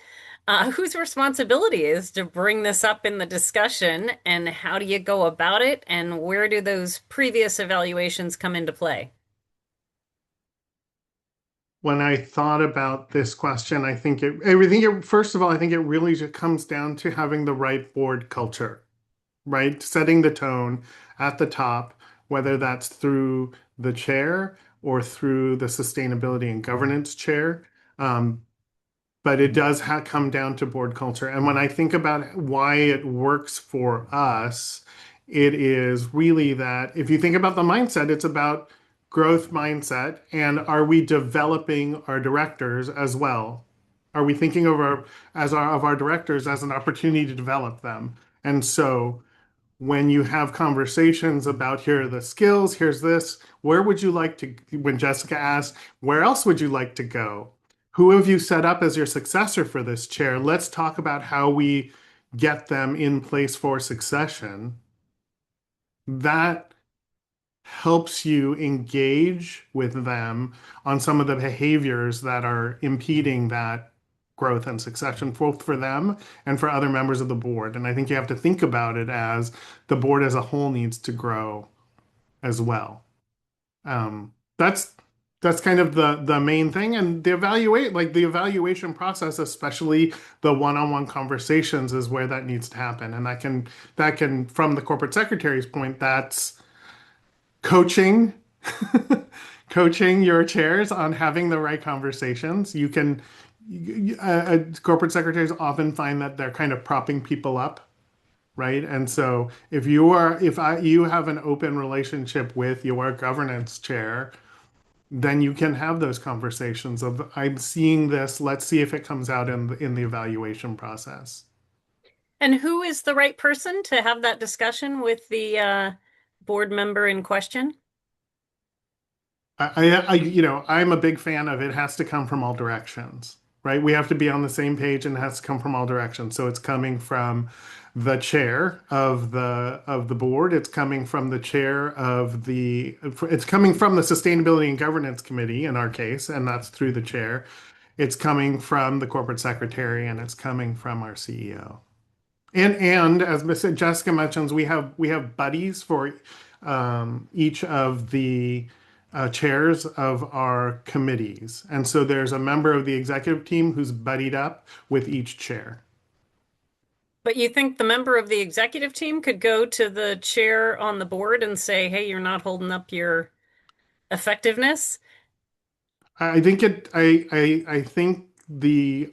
whose responsibility is to bring this up in the discussion, and how do you go about it, and where do those previous evaluations come into play? When I thought about this question, first of all, I think it really just comes down to having the right board culture, right? Setting the tone at the top, whether that's through the chair or through the sustainability and governance chair. But it does come down to board culture. And when I think about why it works for us, it is really that if you think about the mindset, it's about growth mindset. And are we developing our directors as well? Are we thinking of our directors as an opportunity to develop them? And so when you have conversations about here are the skills, here's this, where would you like to, when Jessica asked, where else would you like to go? Who have you set up as your successor for this chair? Let's talk about how we get them in place for succession. That helps you engage with them on some of the behaviors that are impeding that growth and succession, both for them and for other members of the board. And I think you have to think about it as the board as a whole needs to grow as well. That's kind of the main thing. And the evaluation process, especially the one-on-one conversations, is where that needs to happen. And that can from the corporate secretary's point, that's coaching coaching your chairs on having the right conversations. You can corporate secretaries often find that they're kind of propping people up, right? And so you have an open relationship with your governance chair, then you can have those conversations of, I'm seeing this, let's see if it comes out in the evaluation process. And who is the right person to have that discussion with the board member in question? I'm a big fan of it has to come from all directions, right? We have to be on the same page and it has to come from all directions. So it's coming from the chair of the board. It's coming from the chair it's coming from the Sustainability and Governance Committee in our case, and that's through the chair. It's coming from the corporate secretary and it's coming from our CEO. And as Jessica mentions, we have buddies for each of the chairs of our committees. And so there's a member of the executive team who's buddied up with each chair. But you think the member of the executive team could go to the chair on the board and say, hey, you're not holding up your effectiveness? I think I think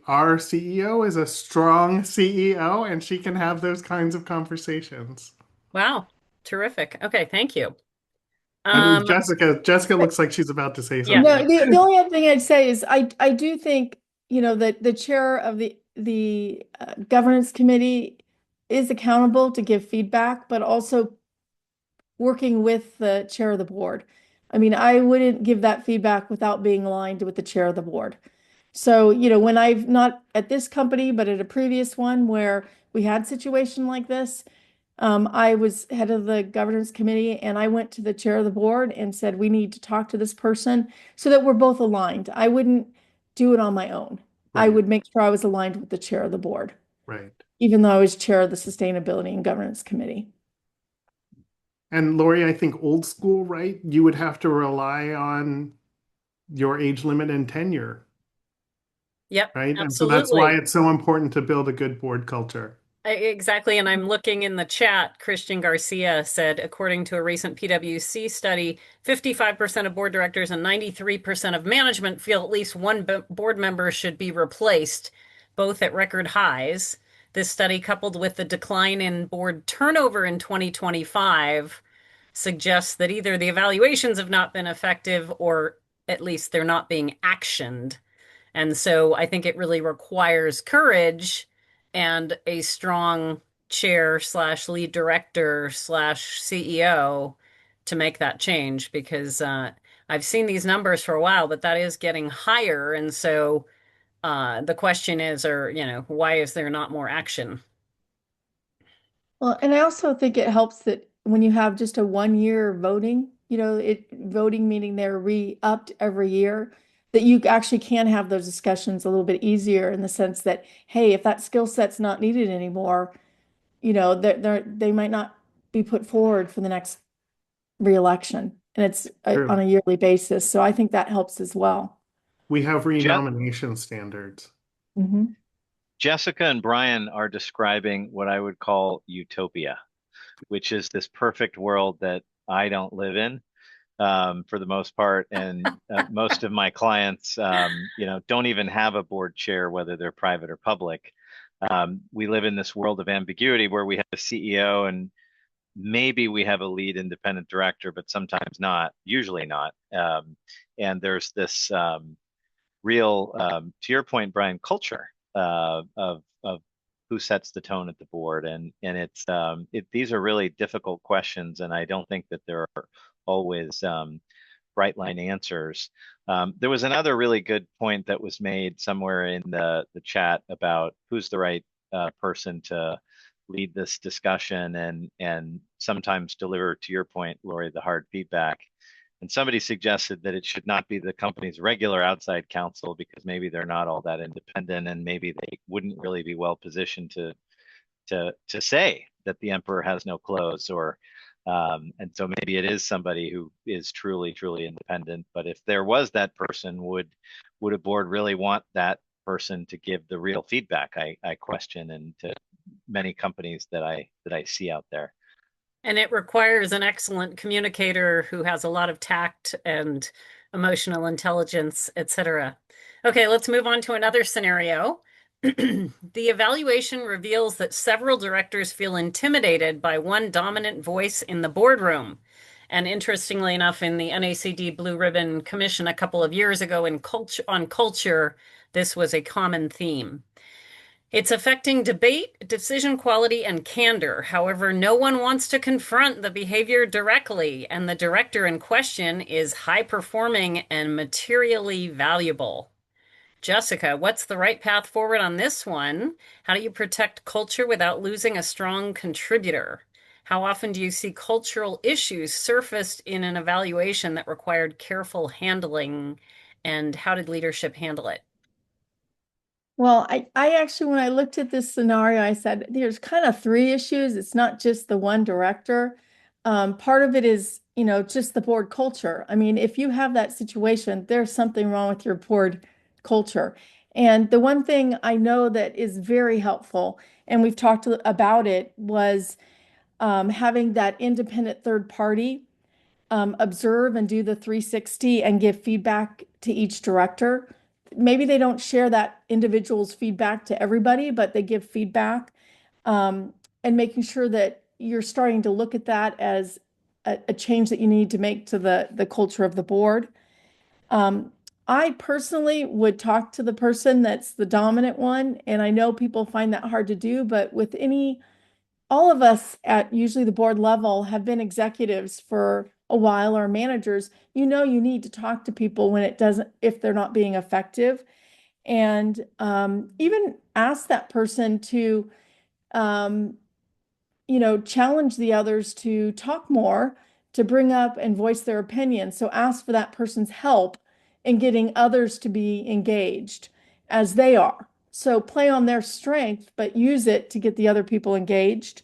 our CEO is a strong CEO and she can have those kinds of conversations. Wow, terrific. Okay, thank you. And Jessica looks like she's about to say Yeah. something. No, the only other thing I'd say is I do think, that the chair of the governance committee is accountable to give feedback, but also working with the chair of the board. I mean, I wouldn't give that feedback without being aligned with the chair of the board. So, when I've not at this company, but at a previous one where we had situation like this, I was head of the governance committee and I went to the chair of the board and said, we need to talk to this person so that we're both aligned. I wouldn't do it on my own. I Right. would make sure I was aligned with the chair of the board, Right. even though I was chair of the sustainability and governance committee. And Lori, I think old school, right? You would have to rely on your age limit and tenure, Yep, right? And so that's why absolutely. it's so important to build a good board culture. Exactly. And I'm looking in the chat. Christian Garcia said, according to a recent PwC study, 55% of board directors and 93% of management feel at least one board member should be replaced, both at record highs. This study, coupled with the decline in board turnover in 2025, suggests that either the evaluations have not been effective or at least they're not being actioned. And so I think it really requires courage and a strong chair slash lead director slash CEO to make that change because I've seen these numbers for a while, but that is getting higher. And so the question is, why is there not more action? Well, and I also think it helps that when you have just a 1 year voting, voting meaning they're re-upped every year, that you actually can have those discussions a little bit easier in the sense that, hey, if that skill set's not needed anymore, they might not be put forward for the next reelection. And it's on True. a yearly basis. So I think that helps as well. We have Je- renomination standards. Mhm. Jessica and Brian are describing what I would call utopia, which is this perfect world that I don't live in for the most part. And most of my clients, don't even have a board chair, whether they're private or public. We live in this world of ambiguity where we have a CEO and maybe we have a lead independent director, but sometimes not, usually not. And there's this real, to your point, Brian, culture of who sets the tone at the board? And these are really difficult questions, and I don't think that there are always bright line answers. There was another really good point that was made somewhere in the chat about who's the right person to lead this discussion and sometimes deliver, to your point, Lori, the hard feedback. And somebody suggested that it should not be the company's regular outside counsel because maybe they're not all that independent and maybe they wouldn't really be well positioned to say that the emperor has no clothes, or and so maybe it is somebody who is truly independent. But if there was that person, would a board really want that person to give the real feedback? I question, and to many companies that I see out there. And it requires an excellent communicator who has a lot of tact and emotional intelligence, etc. Okay, let's move on to another scenario. The evaluation reveals that several directors feel intimidated by one dominant voice in the boardroom. And interestingly enough, in the NACD Blue Ribbon Commission a couple of years ago on culture, this was a common theme. It's affecting debate, decision quality, and candor. However, no one wants to confront the behavior directly, and the director in question is high performing and materially valuable. Jessica, what's the right path forward on this one? How do you protect culture without losing a strong contributor? How often do you see cultural issues surfaced in an evaluation that required careful handling? And how did leadership handle it? Well, I actually, when I looked at this scenario, I said there's kind of three issues. It's not just the one director. Part of it is, just the board culture. I mean, if you have that situation, there's something wrong with your board culture. And the one thing I know that is very helpful, and we've talked about it, was having that independent third party observe and do the 360 and give feedback to each director. Maybe they don't share that individual's feedback to everybody, but they give feedback, and making sure that you're starting to look at that as a change that you need to make to the culture of the board. I personally would talk to the person that's the dominant one, and I know people find that hard to do, but all of us at usually the board level have been executives for a while, or managers. You need to talk to people when if they're not being effective, and even ask that person to challenge the others to talk more, to bring up and voice their opinion. So ask for that person's help in getting others to be engaged as they are. So play on their strength, but use it to get the other people engaged.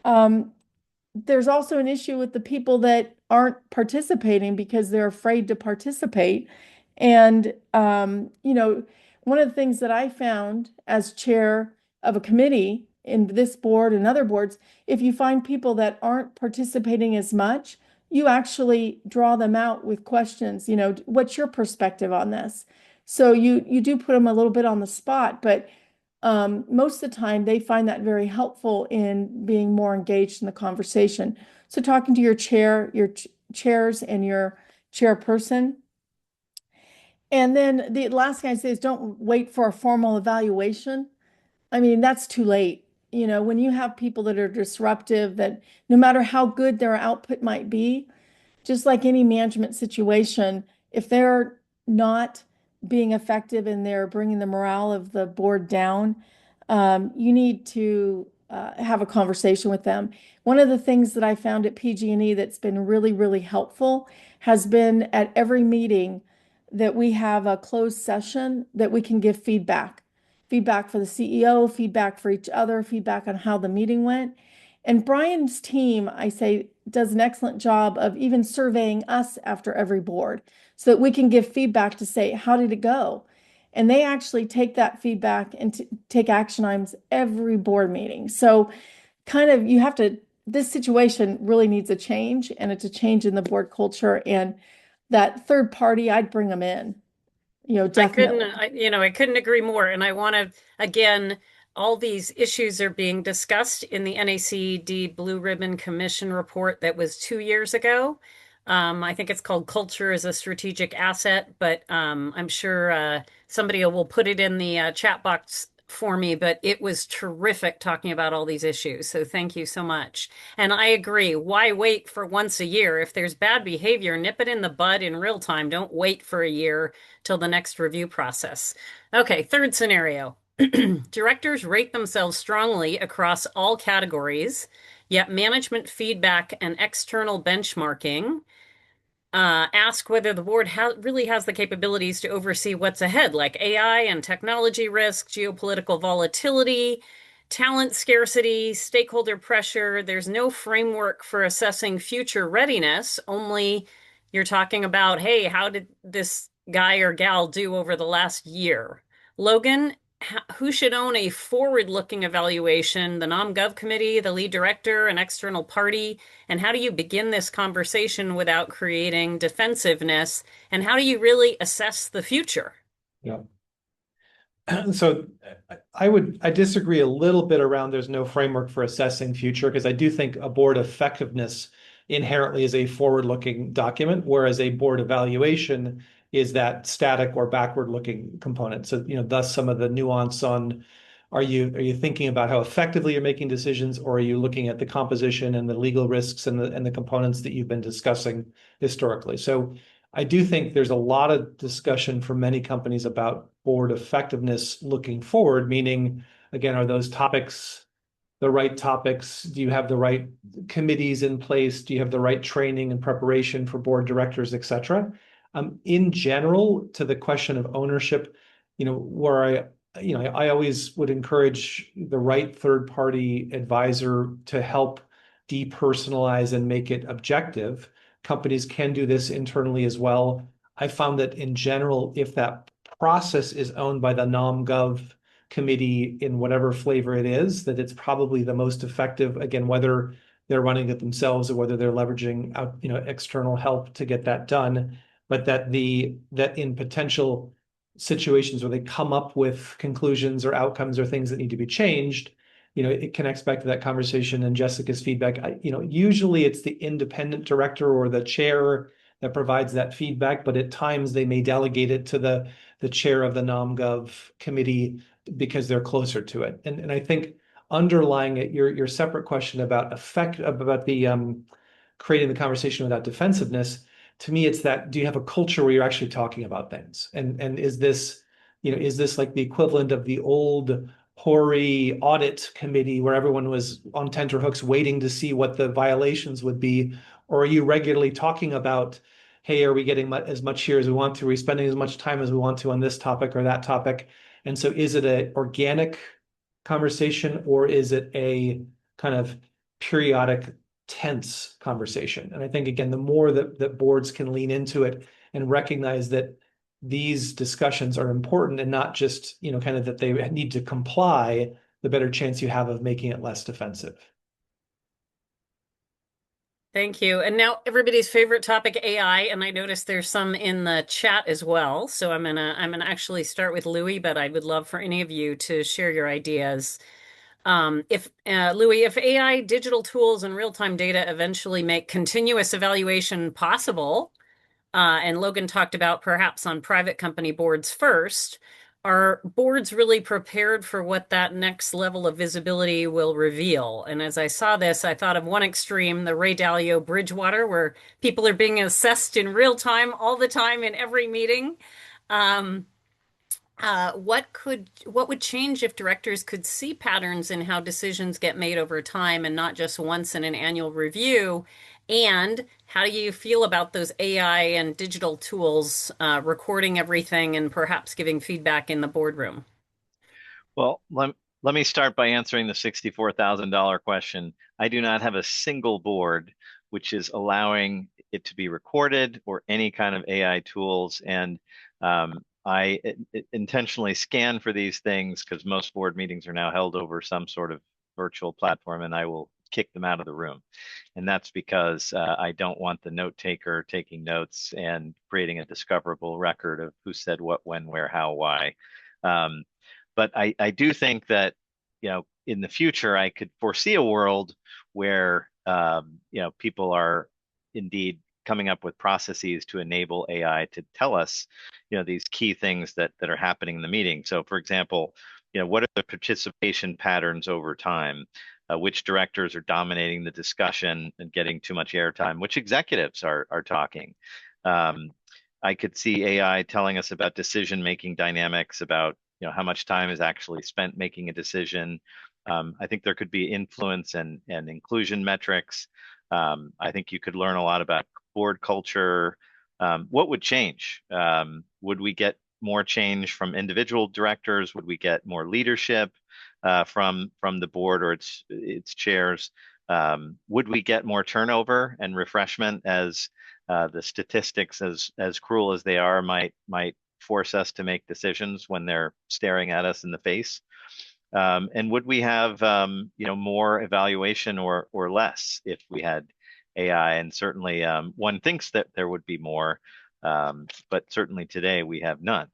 There's also an issue with the people that aren't participating because they're afraid to participate. And, one of the things that I found as chair of a committee in this board and other boards, if you find people that aren't participating as much, you actually draw them out with questions, what's your perspective on this? So you do put them a little bit on the spot, but most of the time they find that very helpful in being more engaged in the conversation. So talking to your chairs and your chairperson. And then the last thing I say is don't wait for a formal evaluation. I mean, that's too late. When you have people that are disruptive, that no matter how good their output might be, just like any management situation, if they're not being effective and they're bringing the morale of the board down, you need to have a conversation with them. One of the things that I found at PG&E that's been really, really helpful has been at every meeting that we have a closed session that we can give feedback for the CEO, feedback for each other, feedback on how the meeting went. And Brian's team, I say, does an excellent job of even surveying us after every board so that we can give feedback to say, how did it go? And they actually take that feedback and take action items every board meeting. So this situation really needs a change, and it's a change in the board culture. And that third party, I'd bring them in, definitely. I couldn't agree more. And I want to, again, all these issues are being discussed in the NACD Blue Ribbon Commission report that was 2 years ago. I think it's called Culture as a Strategic Asset, but I'm sure somebody will put it in the chat box for me, but it was terrific talking about all these issues. So thank you so much. And I agree. Why wait for once a year? If there's bad behavior, nip it in the bud in real time. Don't wait for a year till the next review process. Okay, third scenario. Directors rate themselves strongly across all categories, yet management feedback and external benchmarking ask whether the board really has the capabilities to oversee what's ahead, like AI and technology risk, geopolitical volatility, talent scarcity, stakeholder pressure. There's no framework for assessing future readiness, only you're talking about, hey, how did this guy or gal do over the last year? Logan, who should own a forward-looking evaluation? The Nom/Gov committee, the lead director, an external party? And how do you begin this conversation without creating defensiveness? And how do you really assess the future? Yeah. So I disagree a little bit around there's no framework for assessing future, because I do think a board effectiveness inherently is a forward-looking document, whereas a board evaluation is that static or backward-looking component. So, thus some of the nuance on are you thinking about how effectively you're making decisions, or are you looking at the composition and the legal risks and the components that you've been discussing historically? So I do think there's a lot of discussion for many companies about board effectiveness looking forward, meaning, again, are those topics the right topics? Do you have the right committees in place? Do you have the right training and preparation for board directors, et cetera? In general, to the question of ownership, where I always would encourage the right third-party advisor to help depersonalize and make it objective. Companies can do this internally as well. I found that in general, if that process is owned by the Nom/Gov committee in whatever flavor it is, that it's probably the most effective, again, whether they're running it themselves or whether they're leveraging out, external help to get that done. But that in potential situations where they come up with conclusions or outcomes or things that need to be changed, it connects back to that conversation and Jessica's feedback. Usually it's the independent director or the chair that provides that feedback, but at times they may delegate it to the chair of the Nom/Gov committee because they're closer to it. And I think underlying it, your separate question about the creating the conversation without defensiveness, to me, it's that, do you have a culture where you're actually talking about things? And is this like the equivalent of the old hoary audit committee where everyone was on tenterhooks waiting to see what the violations would be? Or are you regularly talking about, hey, are we getting as much here as we want to? Are we spending as much time as we want to on this topic or that topic? And so is it an organic conversation, or is it a kind of periodic tense conversation? And I think, again, the more that boards can lean into it and recognize that these discussions are important and not just, kind of that they need to comply, the better chance you have of making it less defensive. Thank you. And now everybody's favorite topic, AI, and I noticed there's some in the chat as well. So I'm gonna actually start with Louis, but I would love for any of you to share your ideas. If Louis, if AI, digital tools, and real-time data eventually make continuous evaluation possible, and Logan talked about perhaps on private company boards first, are boards really prepared for what that next level of visibility will reveal? And as I saw this, I thought of one extreme, the Ray Dalio Bridgewater, where people are being assessed in real time all the time in every meeting. What would change if directors could see patterns in how decisions get made over time and not just once in an annual review? And how do you feel about those AI and digital tools recording everything and perhaps giving feedback in the boardroom? Well, let me start by answering the $64,000 question. I do not have a single board which is allowing it to be recorded or any kind of AI tools. And I intentionally scan for these things because most board meetings are now held over some sort of virtual platform, and I will kick them out of the room. And that's because I don't want the note taker taking notes and creating a discoverable record of who said what, when, where, how, why. But I do think that, in the future, I could foresee a world where, people are indeed coming up with processes to enable AI to tell us, these key things that are happening in the meeting. So, for example, what are the participation patterns over time? Which directors are dominating the discussion and getting too much airtime? Which executives are talking? I could see AI telling us about decision-making dynamics, about how much time is actually spent making a decision. I think there could be influence and inclusion metrics. I think you could learn a lot about board culture. What would change? Would we get more change from individual directors? Would we get more leadership from the board or its chairs? Would we get more turnover and refreshment as the statistics, as cruel as they are, might force us to make decisions when they're staring at us in the face? And would we have more evaluation or less if we had AI? And certainly one thinks that there would be more, but certainly today we have none.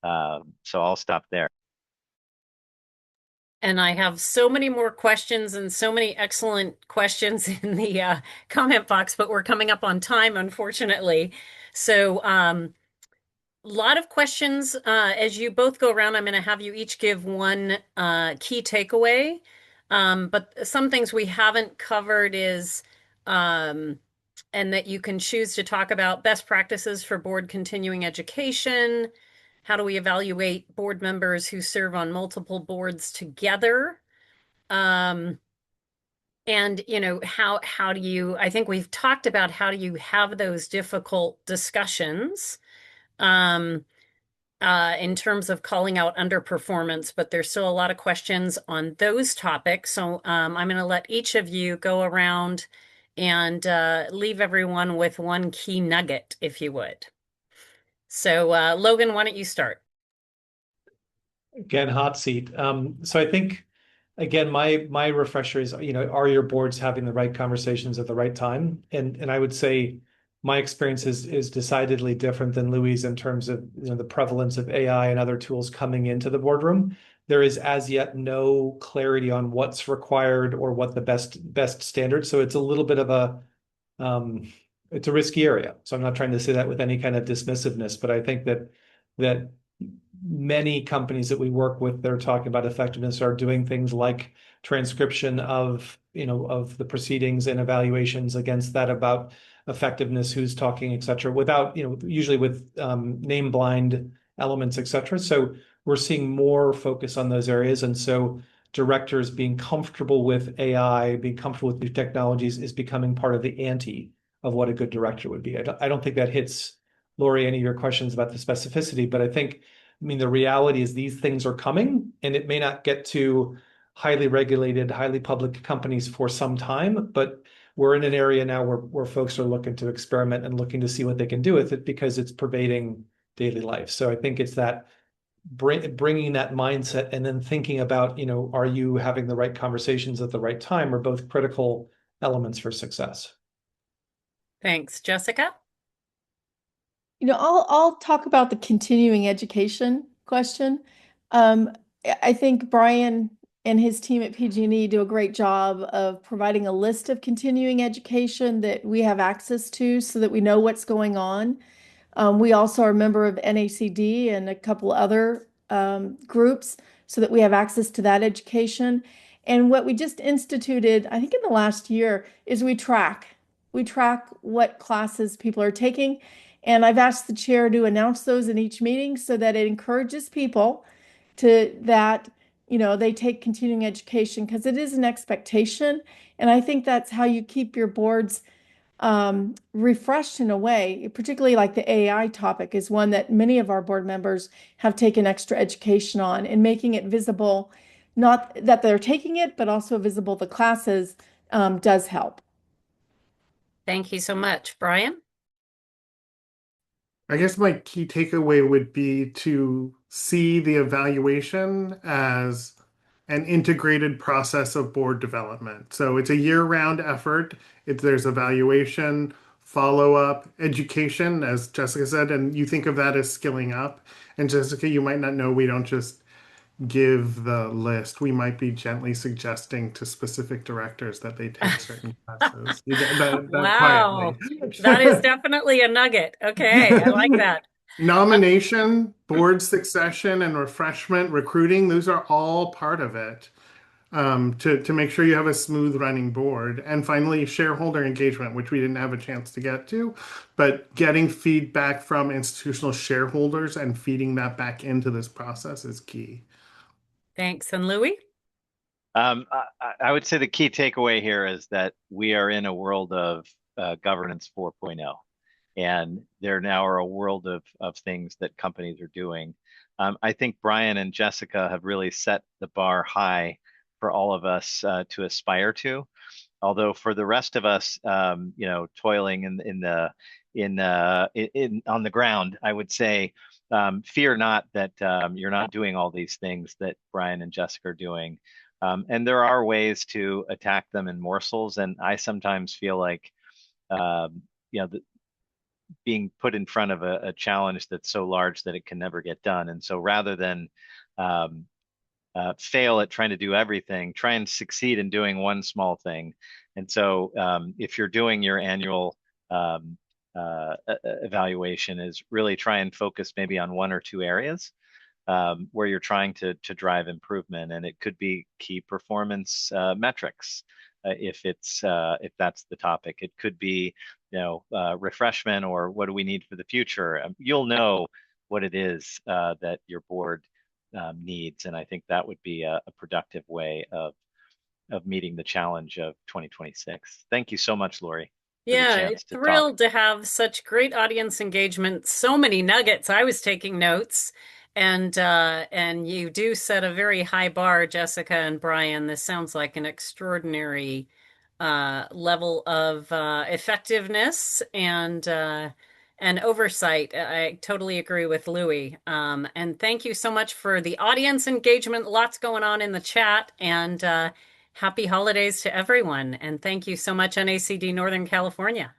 So I'll stop there. And I have so many more questions and so many excellent questions in the comment box, but we're coming up on time, unfortunately. So a lot of questions. As you both go around, I'm going to have you each give one key takeaway. But some things we haven't covered is, and that you can choose to talk about best practices for board continuing education. How do we evaluate board members who serve on multiple boards together? And how do you, I think we've talked about how do you have those difficult discussions in terms of calling out underperformance, but there's still a lot of questions on those topics. So I'm going to let each of you go around and leave everyone with one key nugget, if you would. So Logan, why don't you start? Again, hot seat. So I think, again, my refresher is, are your boards having the right conversations at the right time? And I would say my experience is decidedly different than Louis in terms of the prevalence of AI and other tools coming into the boardroom. There is as yet no clarity on what's required or what the best standard. So it's a little bit of it's a risky area. So I'm not trying to say that with any kind of dismissiveness, but I think that many companies that we work with that are talking about effectiveness are doing things like transcription of the proceedings and evaluations against that about effectiveness, who's talking, et cetera, without usually with name blind elements, et cetera. So we're seeing more focus on those areas, and so directors being comfortable with AI, being comfortable with new technologies is becoming part of the ante of what a good director would be. I don't think that hits, Lori, any of your questions about the specificity, but I mean, the reality is these things are coming, and it may not get to highly regulated, highly public companies for some time, but we're in an area now where folks are looking to experiment and looking to see what they can do with it because it's pervading daily life. So I think it's that bringing that mindset and then thinking about, are you having the right conversations at the right time are both critical elements for success. Thanks. Jessica? I'll talk about the continuing education question. I think Brian and his team at PG&E do a great job of providing a list of continuing education that we have access to so that we know what's going on. We also are a member of NACD and a couple other groups so that we have access to that education. And what we just instituted, I think in the last year, is we track what classes people are taking. And I've asked the chair to announce those in each meeting so that it encourages people that they take continuing education because it is an expectation. And I think that's how you keep your boards refreshed in a way, particularly like the AI topic is one that many of our board members have taken extra education on, and making it visible, not that they're taking it, but also visible the classes does help. Thank you so much. Brian? I guess my key takeaway would be to see the evaluation as an integrated process of board development. So it's a year-round effort. There's evaluation, follow-up, education, as Jessica said, and you think of that as skilling up. And Jessica, you might not know we don't just give the list. We might be gently suggesting to specific directors that they take certain classes. Wow, Quietly. that is definitely a nugget. Okay, I like that. Nomination, board succession, and refreshment, recruiting, those are all part of it, to make sure you have a smooth running board. And finally, shareholder engagement, which we didn't have a chance to get to, but getting feedback from institutional shareholders and feeding that back into this process is key. Thanks. And Louis? I would say the key takeaway here is that we are in a world of governance 4.0, and there now are a world of things that companies are doing. I think Brian and Jessica have really set the bar high for all of us to aspire to. Although for the rest of us, toiling on the ground, I would say, fear not that you're not doing all these things that Brian and Jessica are doing. And there are ways to attack them in morsels. And I sometimes feel like, being put in front of a challenge that's so large that it can never get done. And so rather than fail at trying to do everything, try and succeed in doing one small thing. And so if you're doing your annual evaluation, is really try and focus maybe on one or two areas where you're trying to drive improvement. And it could be key performance metrics. If that's the topic, it could be, refreshment, or what do we need for the future? You'll know what it is that your board needs, and I think that would be a productive way of meeting the challenge of 2026. Thank you so much, Lori, for the Yeah, chance to talk. thrilled to have such great audience engagement. So many nuggets. I was taking notes, and you do set a very high bar, Jessica and Brian. This sounds like an extraordinary level of effectiveness and oversight. I totally agree with Louis. And thank you so much for the audience engagement. Lots going on in the chat, and happy holidays to everyone. And thank you so much, NACD Northern California.